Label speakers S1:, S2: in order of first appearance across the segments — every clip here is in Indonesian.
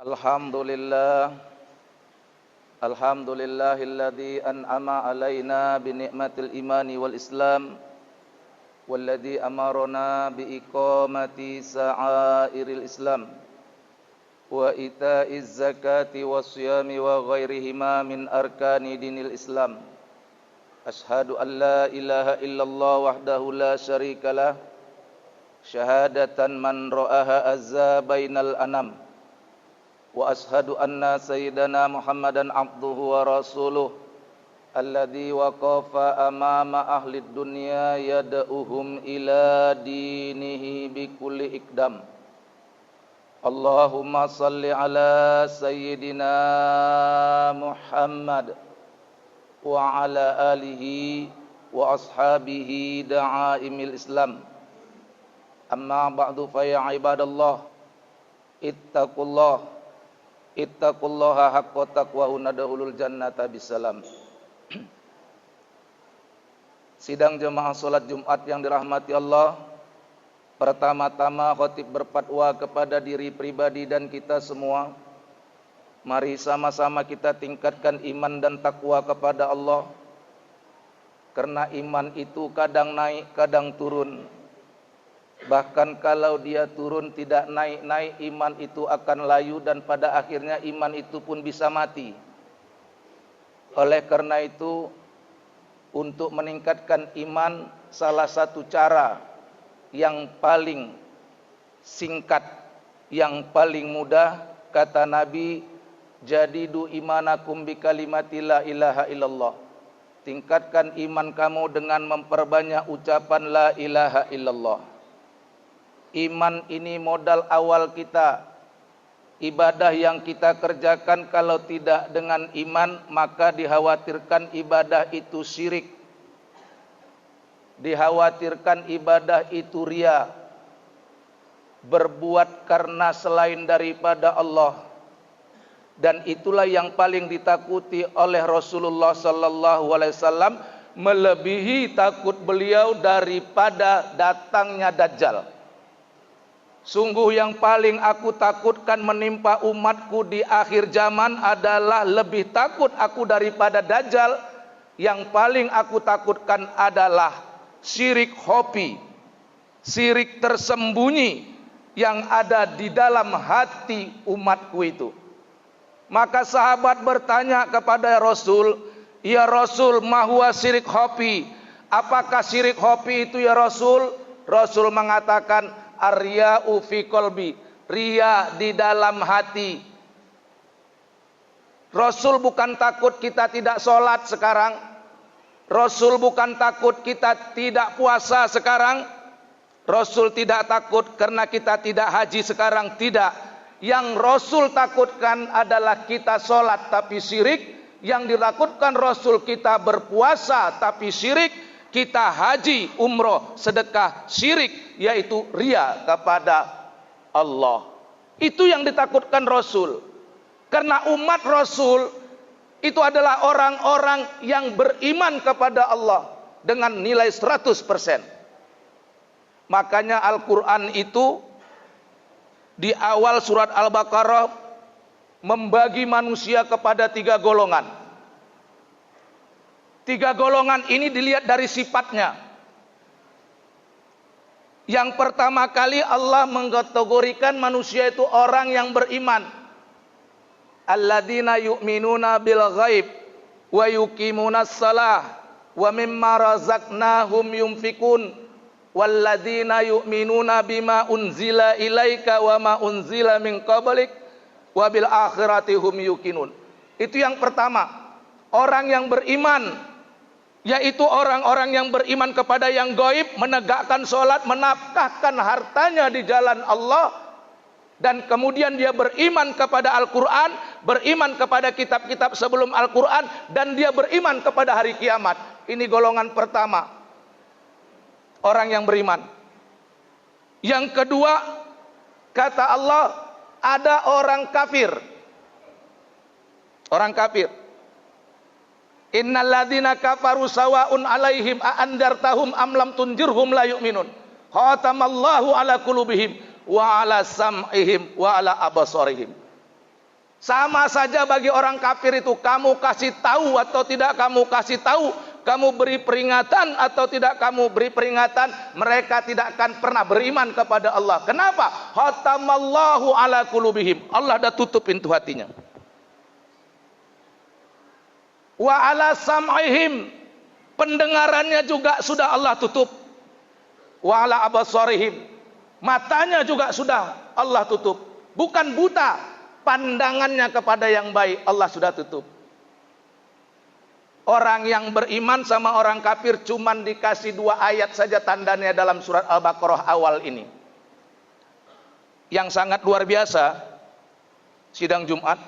S1: Alhamdulillah, alhamdulillahilladzi an'ama alaina bi ni'matil imani wal islam walladzi amarona bi iqamati sa'airil islam wa ita'iz zakati wassiyami wa ghairihima min arkani dinil islam. Ashhadu an la ilaha illallah wahdahu la syarikalah syahadatan man ra'aha azza bainal anam. Wa ashhadu anna sayyidana Muhammadan abduhu wa rasuluh alladzi waqafa amama ahli dunya yad'uhum ila dinihi bikulli ikdam. Allahumma salli ala sayyidina Muhammad wa ala alihi wa ashabihi da'aimil Islam. Amma ba'du fa ya ibadallah ittaqullaha haqqa taqwahu nadkhulul jannata bisalam. Sidang jemaah salat Jumat yang dirahmati Allah, pertama-tama khatib berfatwa kepada diri pribadi dan kita semua. Mari sama-sama kita tingkatkan iman dan takwa kepada Allah. Karena iman itu kadang naik, kadang turun. Bahkan kalau dia turun tidak naik-naik, iman itu akan layu dan pada akhirnya iman itu pun bisa mati. Oleh karena itu, untuk meningkatkan iman, salah satu cara yang paling singkat, yang paling mudah, kata Nabi, jadidu imanakum bi kalimati la ilaha illallah. Tingkatkan iman kamu dengan memperbanyak ucapan la ilaha illallah. Iman ini modal awal kita. Ibadah yang kita kerjakan kalau tidak dengan iman, maka dikhawatirkan ibadah itu syirik. Dikhawatirkan ibadah itu riya. Berbuat karena selain daripada Allah. Dan itulah yang paling ditakuti oleh Rasulullah sallallahu alaihi wasallam, melebihi takut beliau daripada datangnya Dajjal. Sungguh yang paling aku takutkan menimpa umatku di akhir zaman adalah lebih takut aku daripada Dajjal. Yang paling aku takutkan adalah syirik khafi, syirik tersembunyi yang ada di dalam hati umatku itu. Maka sahabat bertanya kepada Rasul, "Ya Rasul, ma huwa syirik khafi?" Apakah syirik khafi itu ya Rasul? Rasul mengatakan, "Ar-riya'u fi qalbi." Riya di dalam hati. Rasul bukan takut kita tidak sholat sekarang. Rasul bukan takut kita tidak puasa sekarang. Rasul tidak takut karena kita tidak haji sekarang. Tidak. Yang Rasul takutkan adalah kita sholat tapi syirik. Yang ditakutkan Rasul kita berpuasa tapi syirik. Kita haji, umroh, sedekah, syirik, yaitu riya kepada Allah. Itu yang ditakutkan Rasul. Karena umat Rasul itu adalah orang-orang yang beriman kepada Allah dengan nilai 100%. Makanya Al-Quran itu di awal surat Al-Baqarah membagi manusia kepada 3 golongan. 3 golongan ini dilihat dari sifatnya. Yang pertama kali Allah mengkategorikan manusia itu orang yang beriman. Alladzina yu'minuna bil ghaib wa yuqimunas shalah wa mimma razaqnahum yunfikun walladzina yu'minuna bima unzila ilaika wa ma unzila min qablik wa bil akhirati hum yuqinun. Itu yang pertama, orang yang beriman, yaitu orang-orang yang beriman kepada yang gaib, menegakkan sholat, menafkahkan hartanya di jalan Allah, dan kemudian dia beriman kepada Al-Quran, beriman kepada kitab-kitab sebelum Al-Quran, dan dia beriman kepada hari kiamat. Ini golongan pertama, orang yang beriman. Yang kedua, kata Allah, ada orang kafir. Orang kafir. Innal ladzina kafaru sawa'un 'alaihim a andartahum am lam tunjirhum la yu'minun. Khatamallahu ala qulubihim wa ala sam'ihim wa ala abasarihim. Sama saja bagi orang kafir itu, kamu kasih tahu atau tidak kamu kasih tahu, kamu beri peringatan atau tidak kamu beri peringatan, mereka tidak akan pernah beriman kepada Allah. Kenapa? Khatamallahu ala qulubihim. Allah dah tutup pintu hatinya. Wa ala sam'ihim. Pendengarannya juga sudah Allah tutup. Wa ala abasarihim. Matanya juga sudah Allah tutup. Bukan buta, pandangannya kepada yang baik Allah sudah tutup. Orang yang beriman sama orang kafir cuman dikasih 2 ayat saja tandanya dalam surat Al-Baqarah awal ini. Yang sangat luar biasa, sidang Jumat,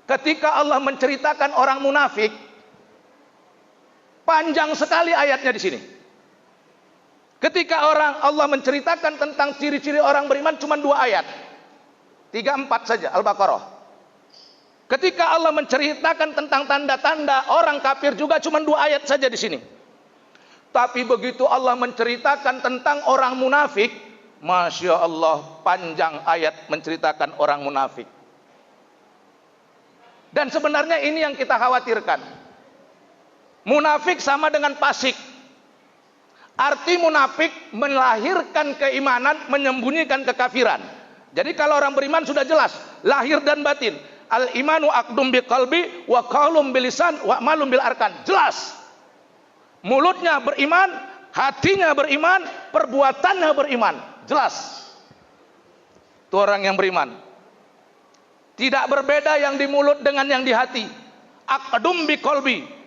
S1: ketika Allah menceritakan orang munafik, panjang sekali ayatnya di sini. Ketika Allah menceritakan tentang ciri-ciri orang beriman cuma 2 ayat. 3-4 saja Al-Baqarah. Ketika Allah menceritakan tentang tanda-tanda orang kafir juga cuma 2 ayat saja di sini. Tapi begitu Allah menceritakan tentang orang munafik, Masya Allah, panjang ayat menceritakan orang munafik. Dan sebenarnya ini yang kita khawatirkan. Munafik sama dengan fasik. Arti munafik melahirkan keimanan, menyembunyikan kekafiran. Jadi kalau orang beriman sudah jelas, lahir dan batin. Al-imanu aqdum biqalbi wa qaulum bilisan wa malum bil arkan. Jelas. Mulutnya beriman, hatinya beriman, perbuatannya beriman. Jelas. Itu orang yang beriman. Tidak berbeda yang di mulut dengan yang di hati. Aqdum biqalbi.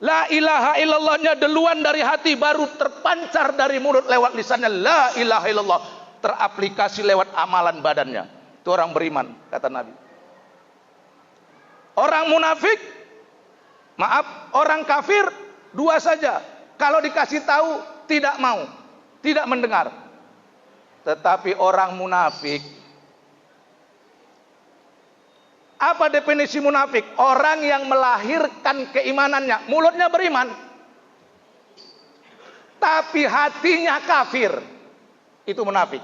S1: La ilaha illallahnya duluan dari hati, baru terpancar dari mulut lewat lisannya. La ilaha illallah teraplikasi lewat amalan badannya. Itu orang beriman, kata Nabi. Orang munafik, maaf, orang kafir 2 saja. Kalau dikasih tahu tidak mau, tidak mendengar. Tetapi orang munafik, apa definisi munafik? Orang yang melahirkan keimanannya, mulutnya beriman, tapi hatinya kafir. Itu munafik.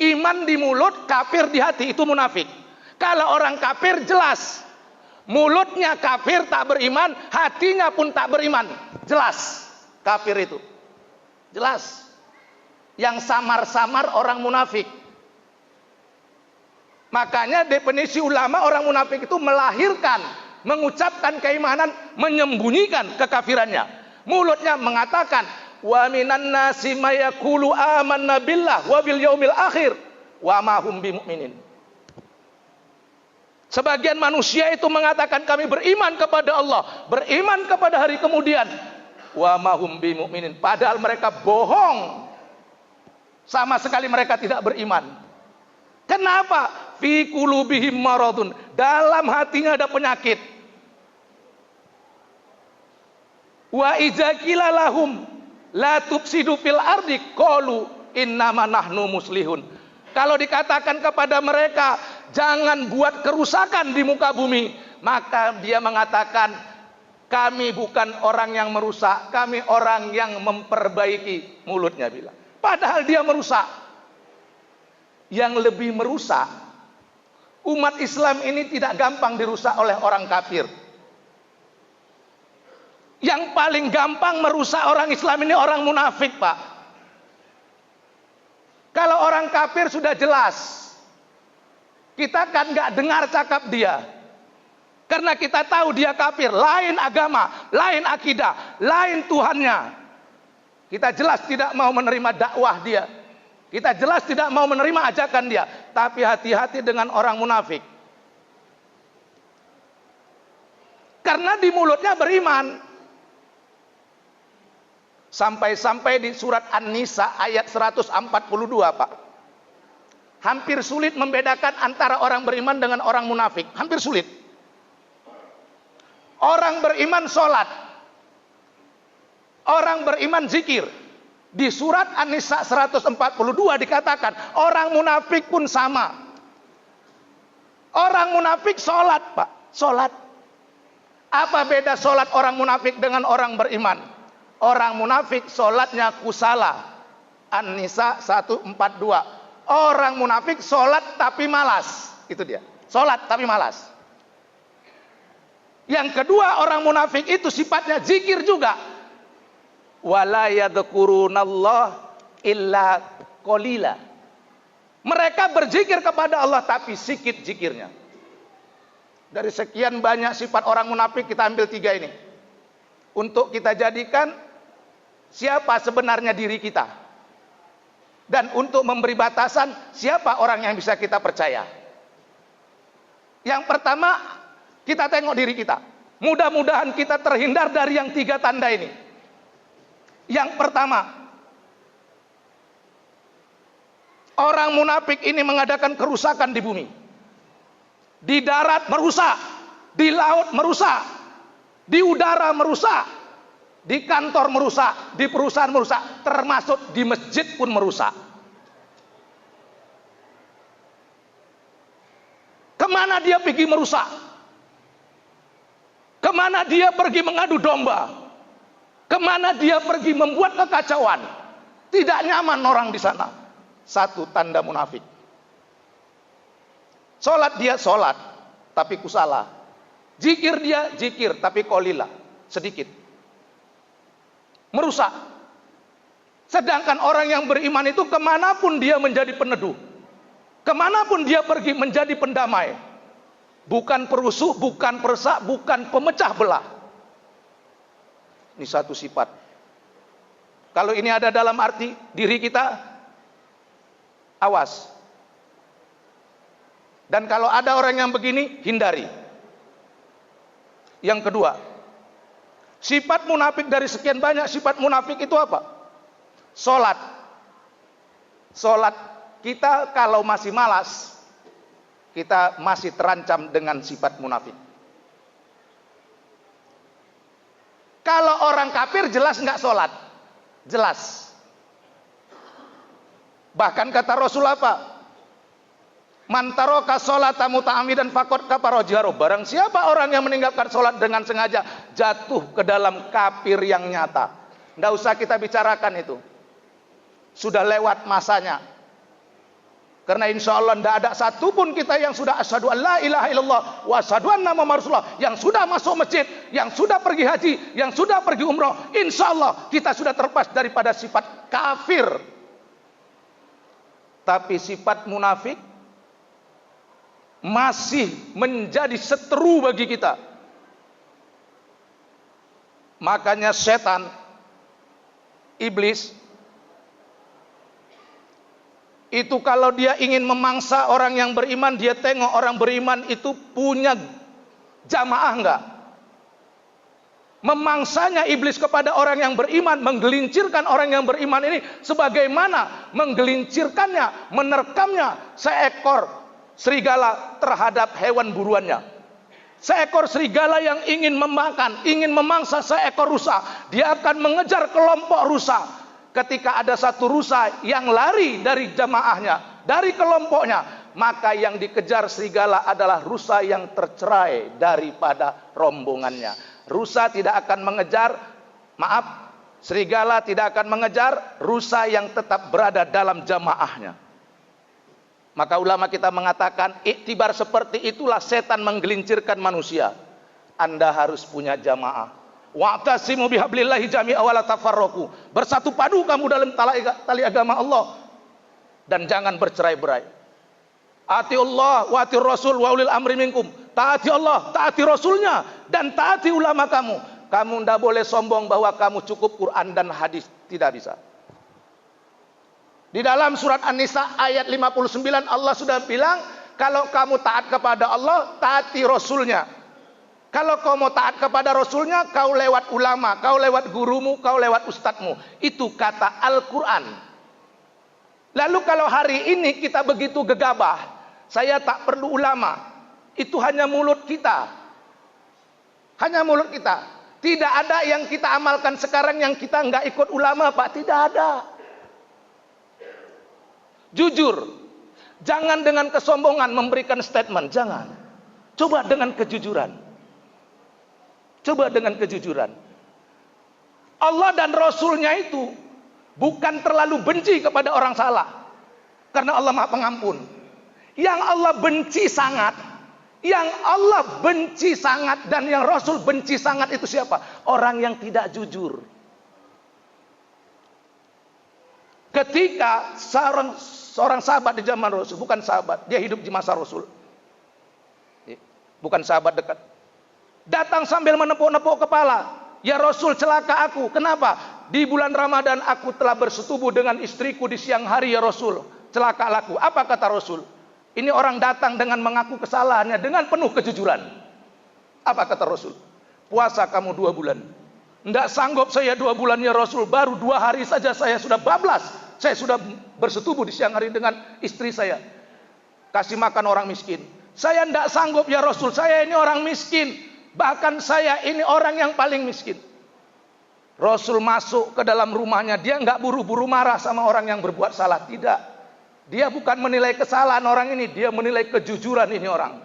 S1: Iman di mulut, kafir di hati, itu munafik. Kalau orang kafir jelas, mulutnya kafir tak beriman, hatinya pun tak beriman. Jelas, kafir itu. Jelas. Yang samar-samar orang munafik. Makanya definisi ulama orang munafik itu melahirkan, mengucapkan keimanan, menyembunyikan kekafirannya. Mulutnya mengatakan, wa minan nasi mayaqulu amanna billah wa bil yaumil akhir wa ma hum bimumin. Sebagian manusia itu mengatakan kami beriman kepada Allah, beriman kepada hari kemudian, wa ma hum bimumin. Padahal mereka bohong. Sama sekali mereka tidak beriman. Kenapa? Fi qulubihim maradun. Dalam hatinya ada penyakit. Wa idza qila lahum la tufsidu fil ardi qalu innama nahnu muslihun. Kalau dikatakan kepada mereka jangan buat kerusakan di muka bumi, maka dia mengatakan kami bukan orang yang merusak, kami orang yang memperbaiki. Mulutnya bilang. Padahal dia merusak. Yang lebih merusak, umat Islam ini tidak gampang dirusak oleh orang kafir. Yang paling gampang merusak orang Islam ini orang munafik, Pak. Kalau orang kafir sudah jelas, kita kan gak dengar cakap dia. Karena kita tahu dia kafir, lain agama, lain akidah, lain Tuhannya. Kita jelas tidak mau menerima dakwah dia. Kita jelas tidak mau menerima ajakan dia. Tapi hati-hati dengan orang munafik. Karena di mulutnya beriman. Sampai-sampai di surat An-Nisa ayat 142, Pak. Hampir sulit membedakan antara orang beriman dengan orang munafik. Hampir sulit. Orang beriman sholat. Orang beriman zikir. Di surat An-Nisa 142 dikatakan orang munafik pun sama. Orang munafik sholat, Pak. Sholat. Apa beda sholat orang munafik dengan orang beriman? Orang munafik sholatnya kusala. An-Nisa 142. Orang munafik sholat tapi malas. Itu dia. Sholat tapi malas. Yang kedua, orang munafik itu sifatnya zikir juga. Wala yadhkurunallah illa qalila. Mereka berzikir kepada Allah tapi sikit zikirnya. Dari sekian banyak sifat orang munafik, kita ambil 3 ini. Untuk kita jadikan siapa sebenarnya diri kita. Dan untuk memberi batasan siapa orang yang bisa kita percaya. Yang pertama, kita tengok diri kita. Mudah-mudahan kita terhindar dari yang 3 tanda ini. Yang pertama, orang munafik ini mengadakan kerusakan di bumi. Di darat merusak, di laut merusak, di udara merusak, di kantor merusak, di perusahaan merusak, termasuk di masjid pun merusak. Kemana dia pergi merusak? Kemana dia pergi mengadu domba? Kemana dia pergi membuat kekacauan? Tidak nyaman orang di sana. 1 tanda munafik. Sholat dia sholat, tapi kusala. Zikir dia zikir, tapi kolila, sedikit. Merusak. Sedangkan orang yang beriman itu kemanapun dia menjadi peneduh. Kemanapun dia pergi menjadi pendamai. Bukan perusuh, bukan peresak, bukan pemecah belah. Ini 1 sifat. Kalau ini ada dalam arti diri kita, awas. Dan kalau ada orang yang begini, hindari. Yang kedua, sifat munafik dari sekian banyak sifat munafik itu apa? Sholat. Sholat kita kalau masih malas, kita masih terancam dengan sifat munafik. Kalau orang kafir jelas nggak sholat, jelas. Bahkan kata Rasul apa? Man taraka sholata muta'ammidan faqad kafara jahra. Barang siapa orang yang meninggalkan sholat dengan sengaja, jatuh ke dalam kafir yang nyata. Nggak usah kita bicarakan itu. Sudah lewat masanya. Karena insya Allah tidak ada satupun kita yang sudah asyhadu an la ilaha illallah wa asyhadu anna Muhammadar Rasulullah, yang sudah masuk masjid, yang sudah pergi haji, yang sudah pergi umroh, insya Allah kita sudah terlepas daripada sifat kafir. Tapi sifat munafik masih menjadi seteru bagi kita. Makanya setan, iblis, itu kalau dia ingin memangsa orang yang beriman, dia tengok orang beriman itu punya jamaah enggak. Memangsanya iblis kepada orang yang beriman, menggelincirkan orang yang beriman ini sebagaimana menggelincirkannya, menerkamnya seekor serigala terhadap hewan buruannya. Seekor serigala yang ingin memakan, ingin memangsa seekor rusa, dia akan mengejar kelompok rusa. Ketika ada satu rusa yang lari dari jamaahnya, dari kelompoknya, maka yang dikejar serigala adalah rusa yang tercerai daripada rombongannya. Rusa tidak akan mengejar, serigala tidak akan mengejar rusa yang tetap berada dalam jamaahnya. Maka ulama kita mengatakan, iktibar seperti itulah setan menggelincirkan manusia. Anda harus punya jamaah. Wa'tasimu bihablillahi jami'a wa la tafarraqu. Bersatu padu kamu dalam tali agama Allah dan jangan bercerai-berai. Ati Allah wa ati Rasul wa ulil amri minkum. Taati Allah, taati Rasulnya, dan taati ulama kamu. Kamu tidak boleh sombong bahwa kamu cukup Quran dan hadis. Tidak bisa. Di dalam surat An-Nisa ayat 59 Allah sudah bilang, kalau kamu taat kepada Allah, taati Rasulnya. Kalau kau mau taat kepada Rasulnya, kau lewat ulama, kau lewat gurumu, kau lewat ustadzmu. Itu kata Al-Quran. Lalu kalau hari ini kita begitu gegabah, saya tak perlu ulama, itu hanya mulut kita. Hanya mulut kita. Tidak ada yang kita amalkan sekarang yang kita nggak ikut ulama, Pak. Tidak ada. Jujur. Jangan dengan kesombongan memberikan statement. Jangan. Coba dengan kejujuran. Coba dengan kejujuran. Allah dan Rasulnya itu bukan terlalu benci kepada orang salah. Karena Allah Maha Pengampun. Yang Allah benci sangat, yang Allah benci sangat dan yang Rasul benci sangat itu siapa? Orang yang tidak jujur. Ketika seorang sahabat di zaman Rasul, bukan sahabat, dia hidup di masa Rasul, bukan sahabat dekat, datang sambil menepuk-nepuk kepala. Ya Rasul, celaka aku. Kenapa? Di bulan Ramadan aku telah bersetubuh dengan istriku di siang hari ya Rasul. Celakalah aku. Apa kata Rasul? Ini orang datang dengan mengaku kesalahannya dengan penuh kejujuran. Apa kata Rasul? Puasa kamu 2 bulan. Tidak sanggup saya 2 bulan ya Rasul. Baru 2 hari saja saya sudah bablas. Saya sudah bersetubuh di siang hari dengan istri saya. Kasih makan orang miskin. Saya tidak sanggup ya Rasul. Saya ini orang miskin. Bahkan saya ini orang yang paling miskin. Rasul masuk ke dalam rumahnya. Dia nggak buru-buru marah sama orang yang berbuat salah. Tidak. Dia bukan menilai kesalahan orang ini. Dia menilai kejujuran ini orang.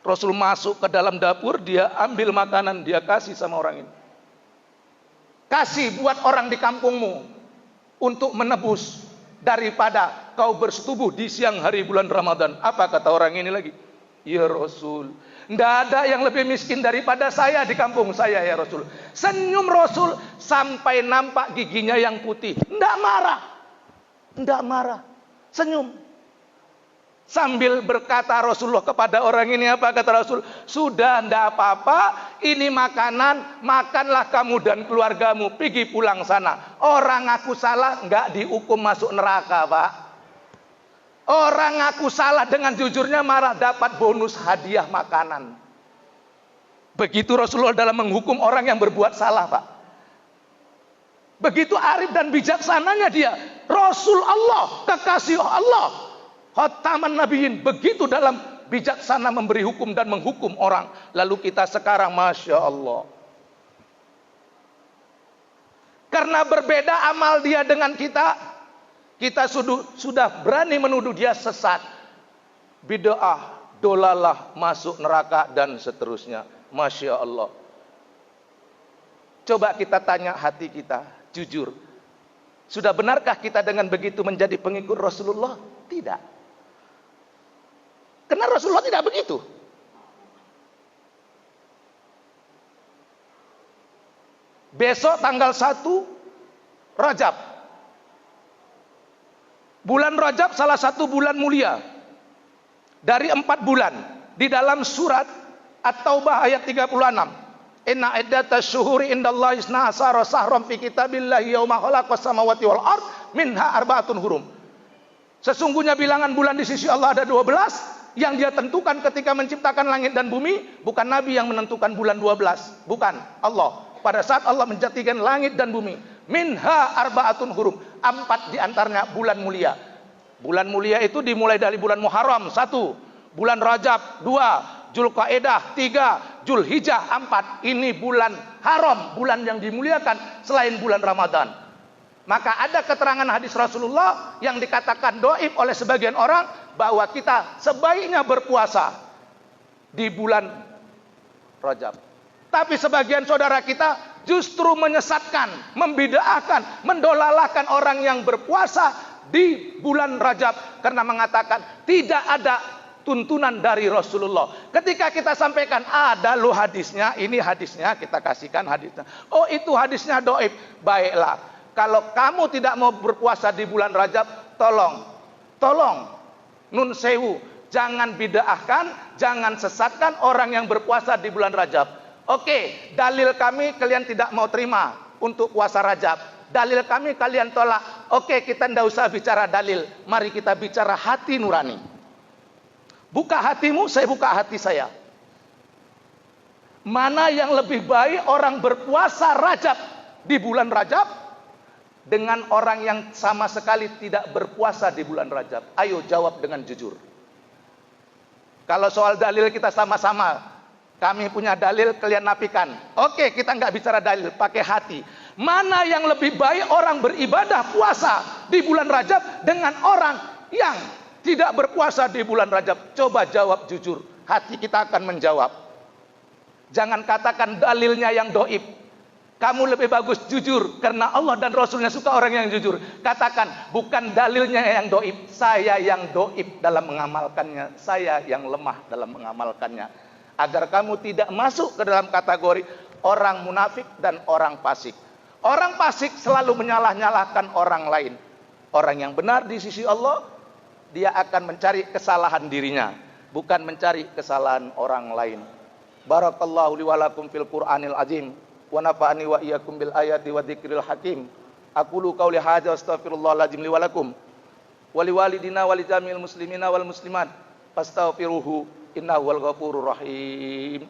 S1: Rasul masuk ke dalam dapur. Dia ambil makanan. Dia kasih sama orang ini. Kasih buat orang di kampungmu. Untuk menebus. Daripada kau bersetubuh di siang hari bulan Ramadan. Apa kata orang ini lagi? Ya Rasul, tidak ada yang lebih miskin daripada saya di kampung saya ya Rasul. Senyum Rasul sampai nampak giginya yang putih. Tidak marah. Tidak marah. Senyum. Sambil berkata Rasulullah kepada orang ini, apa kata Rasul? Sudah, tidak apa-apa. Ini makanan, makanlah kamu dan keluargamu. Pergi pulang sana. Orang aku salah, nggak dihukum masuk neraka, Pak. Orang ngaku salah dengan jujurnya marah dapat bonus hadiah makanan. Begitu Rasulullah dalam menghukum orang yang berbuat salah, Pak. Begitu arif dan bijaksananya dia. Rasul Allah, kekasih Allah, khataman nabiyyin. Begitu dalam bijaksana memberi hukum dan menghukum orang. Lalu kita sekarang, Masya Allah. Karena berbeda amal dia dengan kita. Kita sudah berani menuduh dia sesat, bid'ah, dolalah, masuk neraka dan seterusnya. Masya Allah. Coba kita tanya hati kita, jujur. Sudah benarkah kita dengan begitu menjadi pengikut Rasulullah? Tidak. Karena Rasulullah tidak begitu. Besok tanggal 1 Rajab. Bulan Rajab salah satu bulan mulia dari 4 bulan. Di dalam surat At-Taubah ayat 36. Inna iddatash syuhuri indallahi 12 syahran fi kitabillahi yauma khalaqas samawati wal ard minha arba'atun hurum. Sesungguhnya bilangan bulan di sisi Allah ada 12 yang dia tentukan ketika menciptakan langit dan bumi. Bukan Nabi yang menentukan bulan 12, bukan Allah. Pada saat Allah menjadikan langit dan bumi, minha arba'atun hurum, 4 diantaranya bulan mulia. Bulan mulia itu dimulai dari bulan Muharram 1, bulan Rajab 2, Zulqa'dah 3, Zulhijjah 4. Ini bulan haram, bulan yang dimuliakan selain bulan Ramadan. Maka ada keterangan hadis Rasulullah yang dikatakan dhaif oleh sebagian orang bahwa kita sebaiknya berpuasa di bulan Rajab. Tapi sebagian saudara kita justru menyesatkan, membid'ahkan, mendolalahkan orang yang berpuasa di bulan Rajab karena mengatakan tidak ada tuntunan dari Rasulullah. Ketika kita sampaikan ada loh hadisnya, ini hadisnya, kita kasihkan hadisnya. Oh itu hadisnya dhaif. Baiklah, kalau kamu tidak mau berpuasa di bulan Rajab, tolong nun sewu, jangan bid'ahkan, jangan sesatkan orang yang berpuasa di bulan Rajab. Oke, dalil kami kalian tidak mau terima untuk puasa Rajab. Dalil kami kalian tolak. Oke, kita tidak usah bicara dalil. Mari kita bicara hati nurani. Buka hatimu, saya buka hati saya. Mana yang lebih baik orang berpuasa Rajab di bulan Rajab dengan orang yang sama sekali tidak berpuasa di bulan Rajab? Ayo jawab dengan jujur. Kalau soal dalil kita sama-sama. Kami punya dalil, kalian nafikan. Oke, kita nggak bicara dalil, pakai hati. Mana yang lebih baik orang beribadah puasa di bulan Rajab dengan orang yang tidak berpuasa di bulan Rajab? Coba jawab jujur, hati kita akan menjawab. Jangan katakan dalilnya yang dhaif. Kamu lebih bagus jujur karena Allah dan Rasulnya suka orang yang jujur. Katakan, bukan dalilnya yang doib, saya yang doib dalam mengamalkannya, saya yang lemah dalam mengamalkannya. Agar kamu tidak masuk ke dalam kategori orang munafik dan orang fasik. Orang fasik selalu menyalah-nyalahkan orang lain. Orang yang benar di sisi Allah, dia akan mencari kesalahan dirinya, bukan mencari kesalahan orang lain. Barakallahu li wa lakum fil Qur'anil azim. Wa nafa'ani wa iyyakum bil ayati wa dzikril hakim. Aqulu qouli hadza astaghfirullahaladzim li wa lakum wa li walidina wa li jami'il muslimina wal muslimat fastaghfiruhu innahu wal ghafurur rahim.